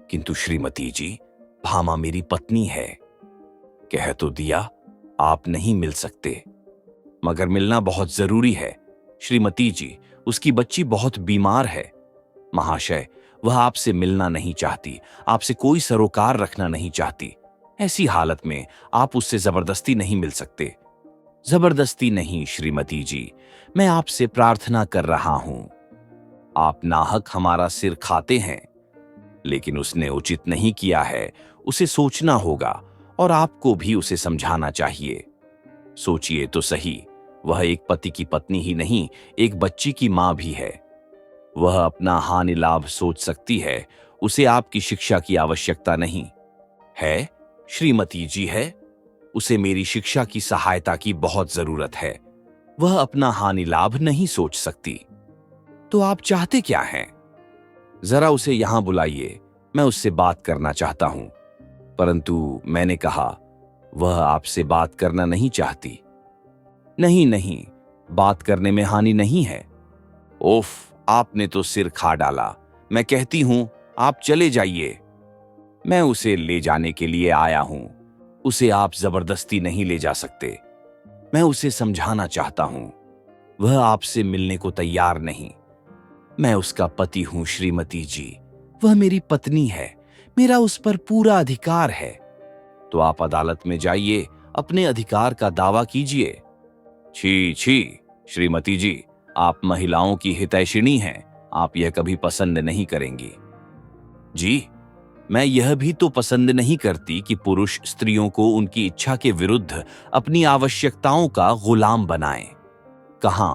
[SPEAKER 1] किंतु श्रीमती जी, भामा मेरी पत्नी है। कह तो दिया आप नहीं मिल सकते, मगर मिलना बहुत जरूरी है। श्रीमती जी, उसकी बच्ची बहुत बीमार है। महाशय, वह आपसे मिलना नहीं चाहती, आपसे कोई सरोकार रखना नहीं चाहती। ऐसी हालत में आप उससे जबरदस्ती नहीं मिल सकते। जबरदस्ती नहीं श्रीमती जी, मैं आपसे प्रार्थना कर रहा हूं। आप नाहक हमारा सिर खाते हैं, लेकिन उसने उचित नहीं किया है। उसे सोचना होगा और आपको भी उसे समझाना चाहिए। सोचिए तो सही, वह एक पति की पत्नी ही नहीं, एक बच्ची की मां भी है। वह अपना हानि लाभ सोच सकती है, उसे आपकी शिक्षा की आवश्यकता नहीं है। श्रीमती जी है, उसे मेरी शिक्षा की सहायता की बहुत जरूरत है। वह अपना हानि लाभ नहीं सोच सकती। तो आप चाहते क्या हैं? जरा उसे यहां बुलाइए, मैं उससे बात करना चाहता हूं। परंतु मैंने कहा, वह आपसे बात करना नहीं चाहती। नहीं नहीं, बात करने में हानि नहीं है। ओफ, आपने तो सिर खा डाला। मैं कहती हूं आप चले जाइए। मैं उसे ले जाने के लिए आया हूं। उसे आप जबरदस्ती नहीं ले जा सकते। मैं उसे समझाना चाहता हूं। वह आपसे मिलने को तैयार नहीं। मैं उसका पति हूं श्रीमती जी। वह मेरी पत्नी है। मेरा उस पर पूरा अधिकार है। तो आप अदालत में जाइए, अपने अधिकार का दावा कीजिए। छी छी श्रीमती जी, आप महिलाओं की हितैषिणी हैं। आप यह कभी पसंद नहीं करेंगी। जी, मैं यह भी तो पसंद नहीं करती कि पुरुष स्त्रियों को उनकी इच्छा के विरुद्ध अपनी आवश्यकताओं का गुलाम बनाएं। कहां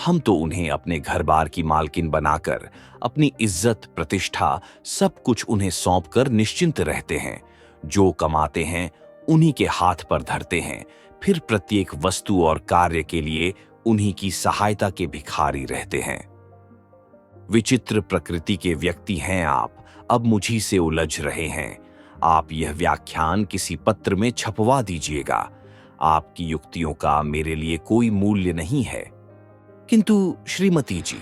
[SPEAKER 1] हम तो उन्हें अपने घर बार की मालकिन बनाकर अपनी इज्जत प्रतिष्ठा सब कुछ उन्हें सौंपकर निश्चिंत रहते हैं। जो कमाते हैं उन्हीं के हाथ पर धरते हैं, फिर प्रत्येक वस्तु और कार्य के लिए उन्हीं की सहायता के भिखारी रहते हैं। विचित्र प्रकृति के व्यक्ति हैं आप। अब मुझी से उलझ रहे हैं। आप यह व्याख्यान किसी पत्र में छपवा दीजिएगा। आपकी युक्तियों का मेरे लिए कोई मूल्य नहीं है। किंतु श्रीमती जी,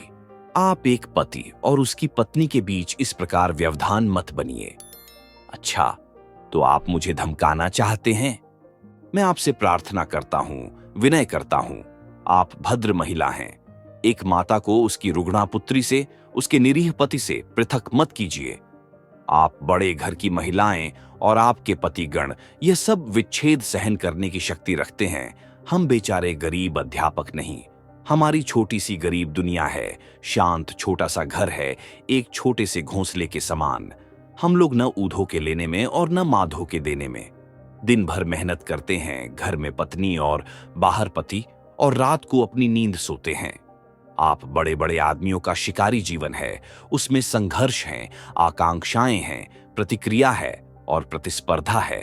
[SPEAKER 1] आप एक पति और उसकी पत्नी के बीच इस प्रकार व्यवधान मत बनिए। अच्छा, तो आप मुझे धमकाना चाहते हैं? मैं आपसे प्रार्थना करता हूं, विनय करता हूं। आप भद्र महिला हैं। एक माता को उसकी रुग्णा पुत्री से, उसके निरीह पति से पृथक मत कीजिए। आप बड़े घर की महिलाएं और आपके पतिगण यह सब विच्छेद सहन करने की शक्ति रखते हैं। हम बेचारे गरीब अध्यापक नहीं। हमारी छोटी सी गरीब दुनिया है। शांत छोटा सा घर है, एक छोटे से घोंसले के समान। हम लोग न ऊधो के लेने में और न माधो के देने में। दिन भर मेहनत करते हैं, घर में पत्नी और बाहर पति, और रात को अपनी नींद सोते हैं। आप बड़े बड़े आदमियों का शिकारी जीवन है। उसमें संघर्ष है, आकांक्षाएं हैं, प्रतिक्रिया है और प्रतिस्पर्धा है।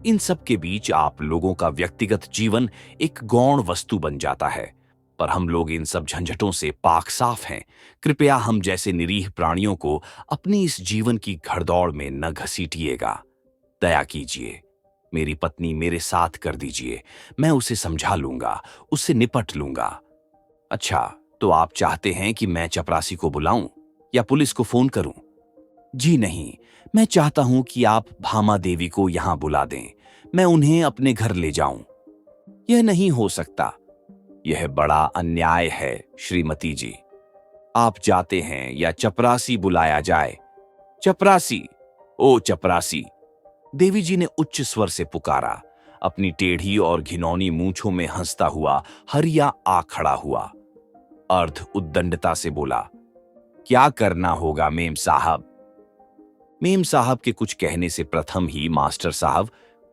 [SPEAKER 1] इन सब के बीच आप लोगों का व्यक्तिगत जीवन एक गौण वस्तु बन जाता है। पर हम लोग इन सब झंझटों से पाक साफ हैं। कृपया हम जैसे निरीह प्राणियों को अपनी इस जीवन की घड़दौड़ में न घसीटिएगा। दया कीजिए, मेरी पत्नी मेरे साथ कर दीजिए। मैं उसे समझा लूंगा, उससे निपट लूंगा। अच्छा, तो आप चाहते हैं कि मैं चपरासी को बुलाऊं या पुलिस को फोन करूं? जी नहीं, मैं चाहता हूं कि आप भामा देवी को यहां बुला दें। मैं उन्हें अपने घर ले जाऊं। यह नहीं हो सकता। यह बड़ा अन्याय है श्रीमती जी। आप जाते हैं या चपरासी बुलाया जाए? चपरासी, ओ चपरासी! देवी जी ने उच्च स्वर से पुकारा। अपनी टेढ़ी और घिनौनी मूंछों में हंसता हुआ हरिया आ खड़ा हुआ। अर्ध उद्दंडता से बोला, क्या करना होगा मेम साहब? मेम साहब के कुछ कहने से प्रथम ही मास्टर साहब,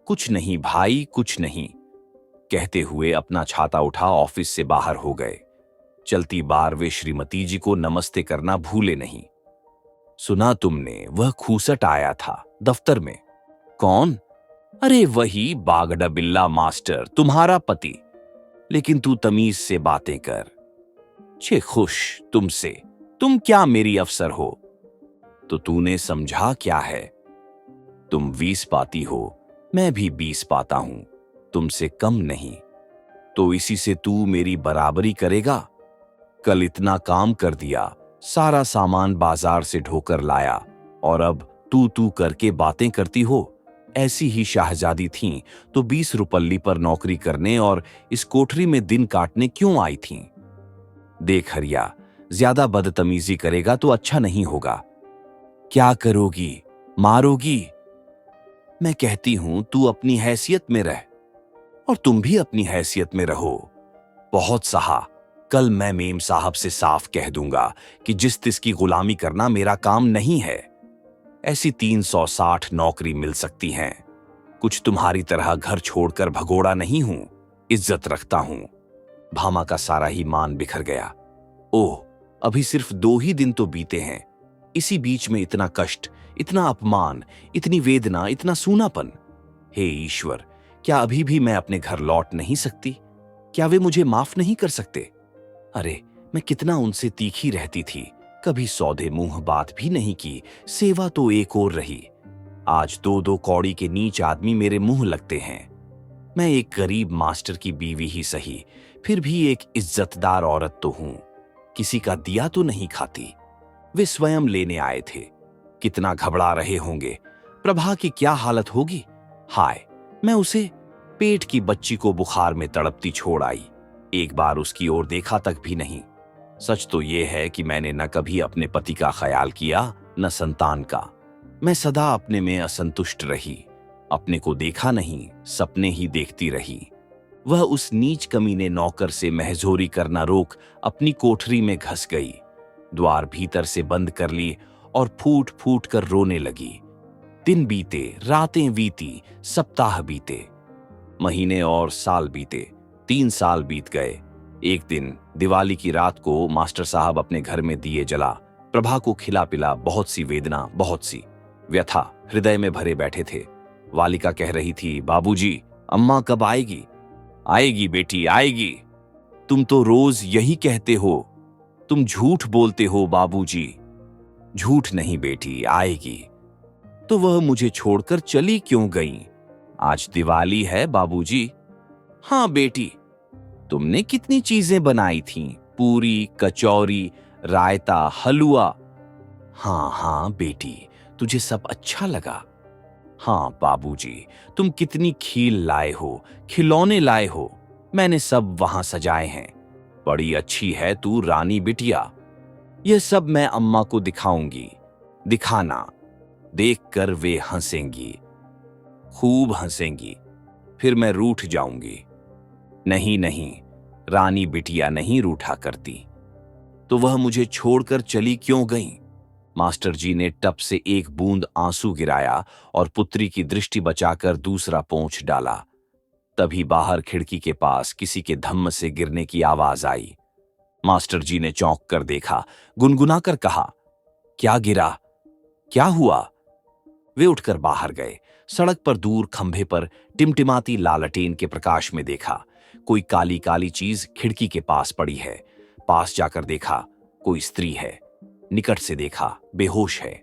[SPEAKER 1] कुछ नहीं भाई, कुछ नहीं कहते हुए अपना छाता उठा ऑफिस से बाहर हो गए। चलती बार वे श्रीमती जी को नमस्ते करना भूले नहीं। सुना तुमने, वह खूसट आया था दफ्तर में। कौन? अरे वही बागड़ा बिल्ला मास्टर, तुम्हारा पति। लेकिन तू तमीज से बातें कर। छे खुश तुमसे। तुम क्या मेरी अफसर हो? तो तूने समझा क्या है? तुम 20 पाती हो, मैं भी 20 पाता हूं, तुमसे कम नहीं। तो इसी से तू मेरी बराबरी करेगा? कल इतना काम कर दिया, सारा सामान बाजार से ढोकर लाया, और अब तू करके बातें करती हो। ऐसी ही शाहजादी थीं तो 20 रुपल्ली पर नौकरी करने और इस कोठरी में दिन काटने क्यों आई थीं? देख हरिया, ज्यादा बदतमीजी करेगा तो अच्छा नहीं होगा। क्या करोगी? मारोगी? मैं कहती हूं तू अपनी हैसियत में रह, और तुम भी अपनी हैसियत में रहो। बहुत सहा। कल मैं मेम साहब से साफ कह दूंगा कि जिस तिस की गुलामी करना मेरा काम नहीं है। ऐसी 360 नौकरी मिल सकती हैं। कुछ तुम्हारी तरह घर छोड़कर भगोड़ा नहीं हूं, इज्जत रखता हूं। भामा का सारा ही मान बिखर गया। ओह, अभी सिर्फ 2 ही दिन तो बीते हैं। इसी बीच में इतना कष्ट, इतना अपमान, इतनी वेदना, इतना सूनापन। हे ईश्वर, क्या अभी भी मैं अपने घर लौट नहीं सकती? क्या वे मुझे माफ नहीं कर सकते? अरे, मैं कितना उनसे तीखी रहती थी। कभी सौदे मुंह बात भी नहीं की, सेवा तो एक और रही। आज 2-2 कौड़ी के नीच आदमी मेरे मुंह लगते हैं। मैं एक गरीब मास्टर की बीवी ही सही, फिर भी एक इज्जतदार औरत तो हूं, किसी का दिया तो नहीं खाती। वे स्वयं लेने आए थे। कितना घबरा रहे होंगे। प्रभा की क्या हालत होगी। हाय, मैं उसे पेट की बच्ची को बुखार में तड़पती छोड़ आई। एक बार उसकी ओर देखा तक भी नहीं। सच तो यह है कि मैंने न कभी अपने पति का ख्याल किया, न संतान का। मैं सदा अपने में असंतुष्ट रही। अपने को देखा नहीं, सपने ही देखती रही। वह उस नीच कमीने नौकर से महजोरी करना रोक अपनी कोठरी में घस गई। द्वार भीतर से बंद कर ली और फूट फूट कर रोने लगी। दिन बीते, रातें बीती, सप्ताह बीते, महीने और साल बीते। 3 साल बीत गए। एक दिन दिवाली की रात को मास्टर साहब अपने घर में दिए जला प्रभा को खिला पिला बहुत सी वेदना, बहुत सी व्यथा हृदय में भरे बैठे थे। वालिका कह रही थी, बाबूजी, अम्मा कब आएगी? आएगी बेटी, आएगी। तुम तो रोज यही कहते हो। तुम झूठ बोलते हो बाबूजी। झूठ नहीं बेटी, आएगी। तो वह मुझे छोड़कर चली क्यों गई? आज दिवाली है बाबूजी। हाँ बेटी, तुमने कितनी चीजें बनाई थीं, पूरी, कचौरी, रायता, हलवा। हाँ हाँ बेटी, तुझे सब अच्छा लगा। हाँ बाबूजी, तुम कितनी खील लाए हो, खिलौने लाए हो। मैंने सब वहां सजाए हैं। बड़ी अच्छी है तू रानी बिटिया। यह सब मैं अम्मा को दिखाऊंगी। दिखाना। देखकर वे हंसेंगी, खूब हंसेंगी। फिर मैं रूठ जाऊंगी। नहीं नहीं, रानी बिटिया नहीं रूठा करती। तो वह मुझे छोड़कर चली क्यों गई? मास्टर जी ने टप से एक बूंद आंसू गिराया और पुत्री की दृष्टि बचाकर दूसरा पोंछ डाला। तभी बाहर खिड़की के पास किसी के धम्म से गिरने की आवाज आई। मास्टर जी ने चौंक कर देखा, गुनगुनाकर कहा, क्या गिरा? क्या हुआ? वे उठकर बाहर गए। सड़क पर दूर खंभे पर टिमटिमाती लालटेन के प्रकाश में देखा, कोई काली काली चीज खिड़की के पास पड़ी है। पास जाकर देखा, कोई स्त्री है। निकट से देखा, बेहोश है।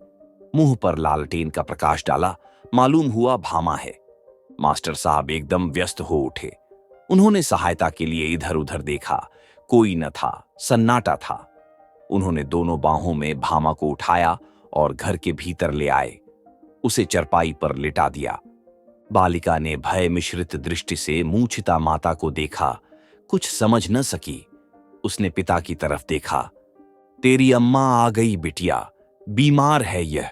[SPEAKER 1] मुंह पर लालटेन का प्रकाश डाला, मालूम हुआ भामा है। मास्टर साहब एकदम व्यस्त हो उठे। उन्होंने सहायता के लिए इधर उधर देखा, कोई न था, सन्नाटा था। उन्होंने दोनों बाहों में भामा को उठाया और घर के भीतर ले आए। उसे चरपाई पर लिटा दिया। बालिका ने भय मिश्रित दृष्टि से मूर्छिता माता को देखा, कुछ समझ न सकी। उसने पिता की तरफ देखा। तेरी अम्मा आ गई बिटिया, बीमार है यह।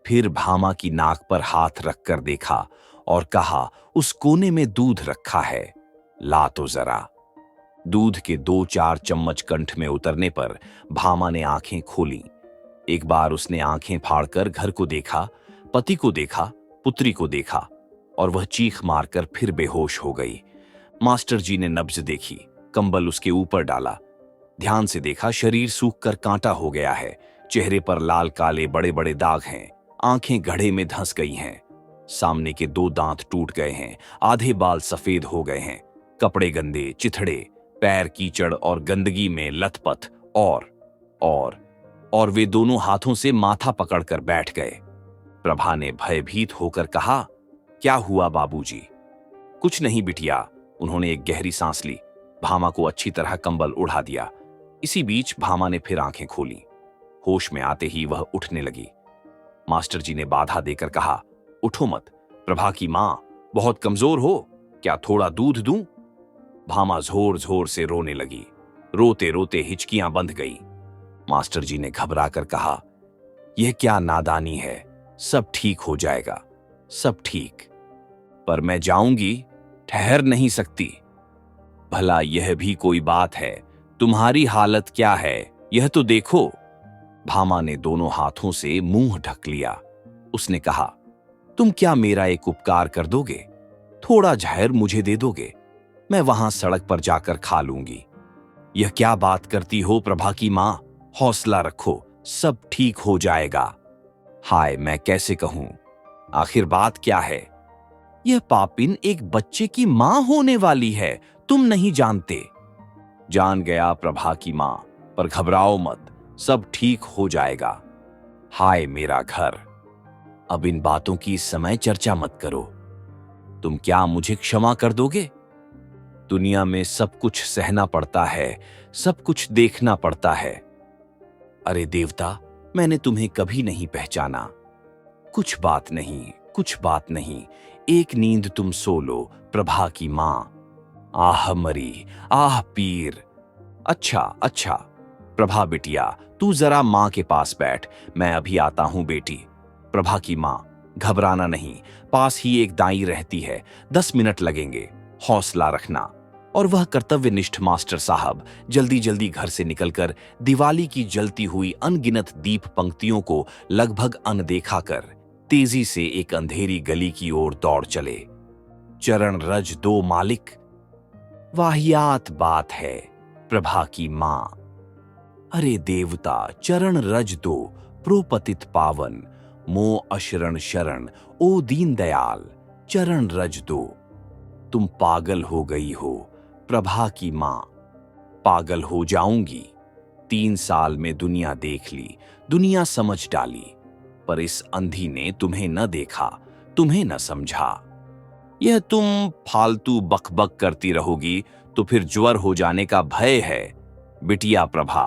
[SPEAKER 1] फिर भामा की नाक पर हाथ रखकर देखा और कहा, उस कोने में दूध रखा है, ला तो जरा। दूध के 2-4 चम्मच कंठ में उतरने पर भामा ने आंखें खोली। एक बार उसने आंखें फाड़कर घर को देखा, पति को देखा, पुत्री को देखा, और वह चीख मारकर फिर बेहोश हो गई। मास्टर जी ने नब्ज देखी, कंबल उसके ऊपर डाला। ध्यान से देखा, शरीर सूखकर कांटा हो गया है। चेहरे पर लाल काले बड़े बड़े दाग हैं। आंखें घड़े में धंस गई हैं। सामने के 2 दांत टूट गए हैं। आधे बाल सफेद हो गए हैं। कपड़े गंदे, चिथड़े, पैर कीचड़ और गंदगी में लथपथ। और वे दोनों हाथों से माथा पकड़कर बैठ गए। प्रभा ने भयभीत होकर कहा, क्या हुआ बाबूजी? कुछ नहीं बिटिया। उन्होंने एक गहरी सांस ली, भामा को अच्छी तरह कंबल उड़ा दिया। इसी बीच भामा ने फिर आंखें खोली। होश में आते ही वह उठने लगी। मास्टर जी ने बाधा देकर कहा, उठो मत, प्रभा की मां बहुत कमजोर हो, क्या थोड़ा दूध दूं? भामा जोर जोर से रोने लगी। रोते रोते हिचकियां बंध गई। मास्टर जी ने घबराकर कहा, यह क्या नादानी है, सब ठीक हो जाएगा, सब ठीक। पर मैं जाऊंगी, ठहर नहीं सकती। भला यह भी कोई बात है? तुम्हारी हालत क्या है, यह तो देखो। भामा ने दोनों हाथों से मुंह ढक लिया। उसने कहा, तुम क्या मेरा एक उपकार कर दोगे? थोड़ा जहर मुझे दे दोगे? मैं वहां सड़क पर जाकर खा लूंगी। यह क्या बात करती हो प्रभा की मां? हौसला रखो, सब ठीक हो जाएगा। हाय, मैं कैसे कहूं, आखिर बात क्या है? यह पापिन एक बच्चे की मां होने वाली है, तुम नहीं जानते। जान गया प्रभा की मां, पर घबराओ मत, सब ठीक हो जाएगा। हाय मेरा घर। अब इन बातों की इस समय चर्चा मत करो। तुम क्या मुझे क्षमा कर दोगे? दुनिया में सब कुछ सहना पड़ता है, सब कुछ देखना पड़ता है। अरे देवता, मैंने तुम्हें कभी नहीं पहचाना। कुछ बात नहीं, कुछ बात नहीं, एक नींद तुम सो लो, प्रभा की मां। आह मरी, आह पीर। अच्छा अच्छा, प्रभा बिटिया, तू जरा मां के पास बैठ, मैं अभी आता हूं बेटी। प्रभा की मां, घबराना नहीं, पास ही एक दाई रहती है, 10 मिनट लगेंगे, हौसला रखना। और वह कर्तव्यनिष्ठ मास्टर साहब जल्दी जल्दी घर से निकलकर दिवाली की जलती हुई अनगिनत दीप पंक्तियों को लगभग अनदेखा कर तेजी से एक अंधेरी गली की ओर दौड़ चले। चरण रज दो मालिक। वाहियात बात है, प्रभा की मां। अरे देवता, चरण रज दो, प्रोपतित पावन, मो अशरण शरण, ओ दीन दयाल, चरण रज दो। तुम पागल हो गई हो, प्रभा की मां। पागल हो जाऊंगी। 3 साल में दुनिया देख ली, दुनिया समझ डाली, पर इस अंधी ने तुम्हें न देखा, तुम्हें न समझा। यह तुम फालतू बकबक करती रहोगी तो फिर ज्वर हो जाने का भय है। बिटिया प्रभा,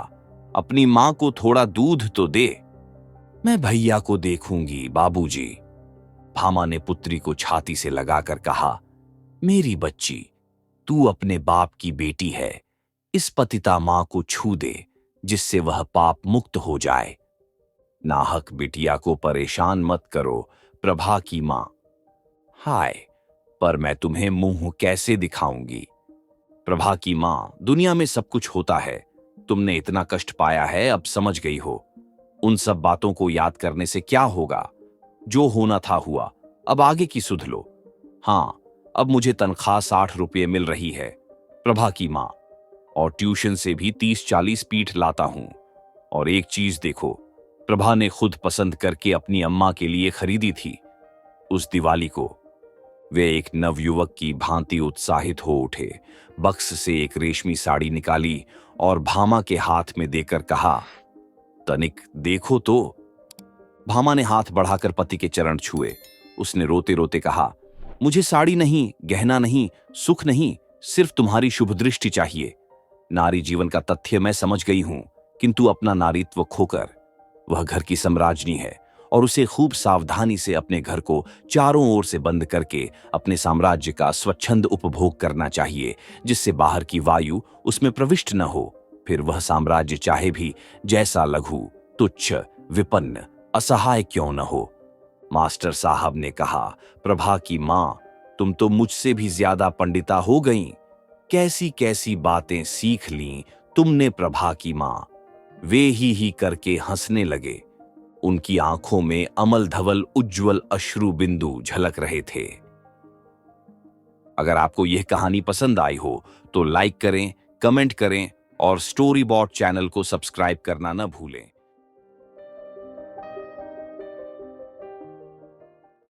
[SPEAKER 1] अपनी मां को थोड़ा दूध तो दे। मैं भैया को देखूंगी बाबूजी। भामा ने पुत्री को छाती से लगाकर कहा, मेरी बच्ची, तू अपने बाप की बेटी है, इस पतिता मां को छू दे, जिससे वह पाप मुक्त हो जाए। नाहक बिटिया को परेशान मत करो, प्रभा की मां। हाय, पर मैं तुम्हें मुंह कैसे दिखाऊंगी। प्रभा की मां, दुनिया में सब कुछ होता है, तुमने इतना कष्ट पाया है, अब समझ गई हो। उन सब बातों को याद करने से क्या होगा, जो होना था हुआ, अब आगे की सुध लो। हां, अब मुझे तनख्वाह 60 रुपये मिल रही है, प्रभा की मां, और ट्यूशन से भी 30-40 पीठ लाता हूं। और एक चीज देखो, प्रभा ने खुद पसंद करके अपनी अम्मा के लिए खरीदी थी। उस दिवाली को वे एक नवयुवक की भांति उत्साहित हो उठे, बक्स से एक रेशमी साड़ी निकाली और भामा के हाथ में देकर कहा, तनिक देखो तो। भामा ने हाथ बढ़ाकर पति के चरण छुए। उसने रोते रोते कहा, मुझे साड़ी नहीं, गहना नहीं, सुख नहीं, सिर्फ तुम्हारी शुभ दृष्टि चाहिए। नारी जीवन का तथ्य मैं समझ गई हूं, किंतु अपना नारीत्व खोकर वह घर की सम्राज्ञी है और उसे खूब सावधानी से अपने घर को चारों ओर से बंद करके अपने साम्राज्य का स्वच्छंद उपभोग करना चाहिए, जिससे बाहर की वायु उसमें प्रविष्ट न हो। फिर वह साम्राज्य चाहे भी जैसा लघु, तुच्छ, विपन्न, असहाय क्यों न हो। मास्टर साहब ने कहा, प्रभा की मां, तुम तो मुझसे भी ज्यादा पंडिता हो गईं। कैसी कैसी बातें सीख लीं तुमने, प्रभा की मां। वे ही करके हंसने लगे। उनकी आंखों में अमल धवल उज्ज्वल अश्रु बिंदु झलक रहे थे। अगर आपको यह कहानी पसंद आई हो तो लाइक करें, कमेंट करें और स्टोरी बॉट चैनल को सब्सक्राइब करना न भूलें।